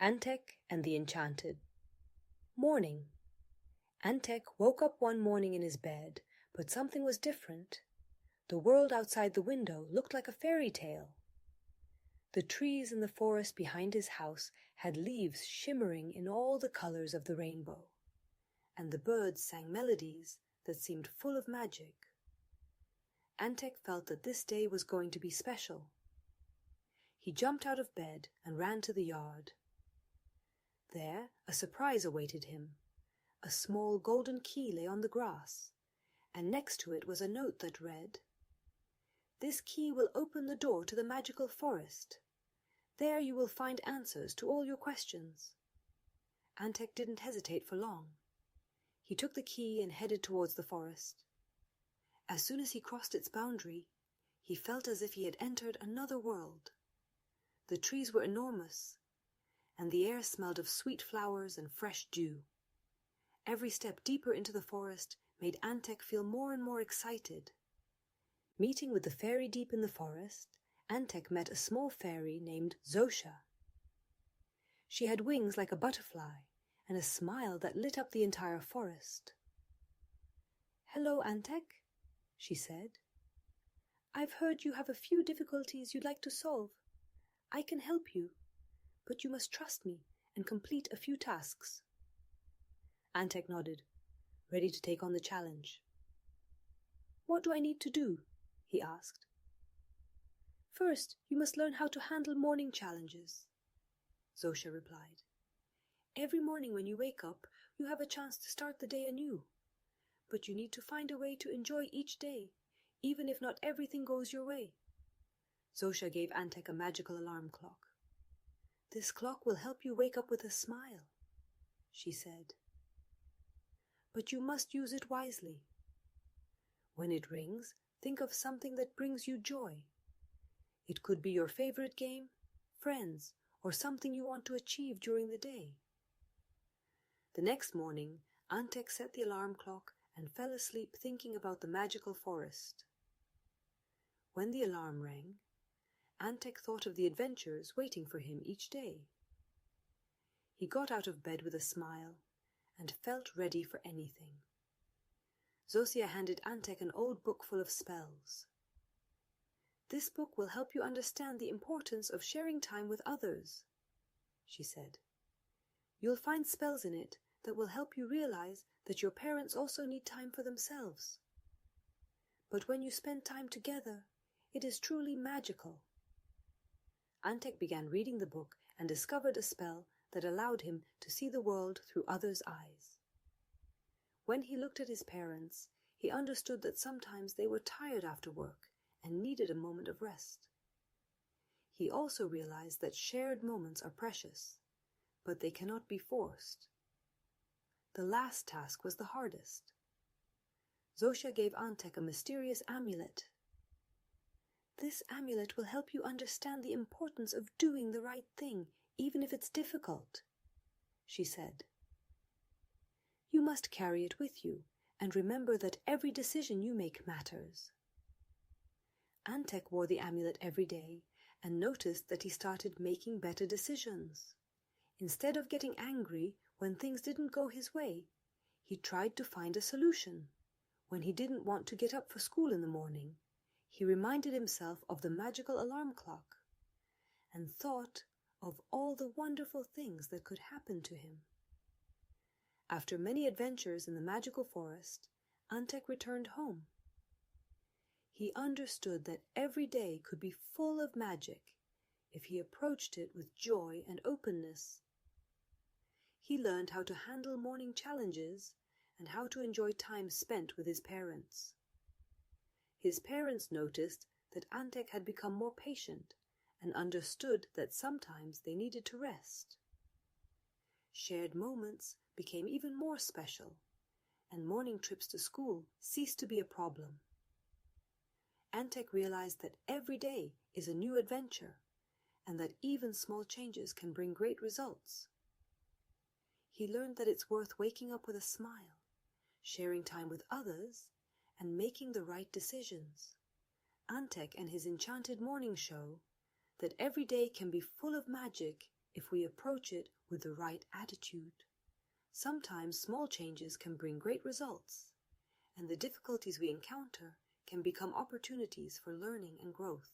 Antek and the Enchanted. Morning. Antek woke up one morning in his bed, but something was different. The world outside the window looked like a fairy tale. The trees in the forest behind his house had leaves shimmering in all the colors of the rainbow, and the birds sang melodies that seemed full of magic. Antek felt that this day was going to be special. He jumped out of bed and ran to the yard. There a surprise awaited him. A small golden key lay on the grass, and next to it was a note that read, "This key will open the door to the magical forest. There you will find answers to all your questions." Antek didn't hesitate for long. He took the key and headed towards the forest. As soon as he crossed its boundary, he felt as if he had entered another world. The trees were enormous, and the air smelled of sweet flowers and fresh dew. Every step deeper into the forest made Antek feel more and more excited. Meeting with the fairy deep in the forest, Antek met a small fairy named Zosha. She had wings like a butterfly and a smile that lit up the entire forest. "Hello, Antek," she said. "I've heard you have a few difficulties you'd like to solve. I can help you, but you must trust me and complete a few tasks." Antek nodded, ready to take on the challenge. "What do I need to do?" he asked. "First, you must learn how to handle morning challenges," Zosha replied. "Every morning when you wake up, you have a chance to start the day anew. But you need to find a way to enjoy each day, even if not everything goes your way." Zosha gave Antek a magical alarm clock. "This clock will help you wake up with a smile," she said. "But you must use it wisely. When it rings, think of something that brings you joy. It could be your favorite game, friends, or something you want to achieve during the day." The next morning, Antek set the alarm clock and fell asleep thinking about the magical forest. When the alarm rang, Antek thought of the adventures waiting for him each day. He got out of bed with a smile and felt ready for anything. Zosia handed Antek an old book full of spells. "This book will help you understand the importance of sharing time with others," she said. "You'll find spells in it that will help you realize that your parents also need time for themselves. But when you spend time together, it is truly magical." Antek began reading the book and discovered a spell that allowed him to see the world through others' eyes. When he looked at his parents, he understood that sometimes they were tired after work and needed a moment of rest. He also realized that shared moments are precious, but they cannot be forced. The last task was the hardest. Zosha gave Antek a mysterious amulet. "This amulet will help you understand the importance of doing the right thing, even if it's difficult," she said. "You must carry it with you and remember that every decision you make matters." Antek wore the amulet every day and noticed that he started making better decisions. Instead of getting angry when things didn't go his way, he tried to find a solution. When he didn't want to get up for school in the morning, he reminded himself of the magical alarm clock and thought of all the wonderful things that could happen to him. After many adventures in the magical forest, Antek returned home. He understood that every day could be full of magic if he approached it with joy and openness. He learned how to handle morning challenges and how to enjoy time spent with his parents. His parents noticed that Antek had become more patient and understood that sometimes they needed to rest. Shared moments became even more special, and morning trips to school ceased to be a problem. Antek realized that every day is a new adventure, and that even small changes can bring great results. He learned that it's worth waking up with a smile, sharing time with others, and making the right decisions. Antek and his enchanted morning show that every day can be full of magic if we approach it with the right attitude. Sometimes small changes can bring great results, and the difficulties we encounter can become opportunities for learning and growth.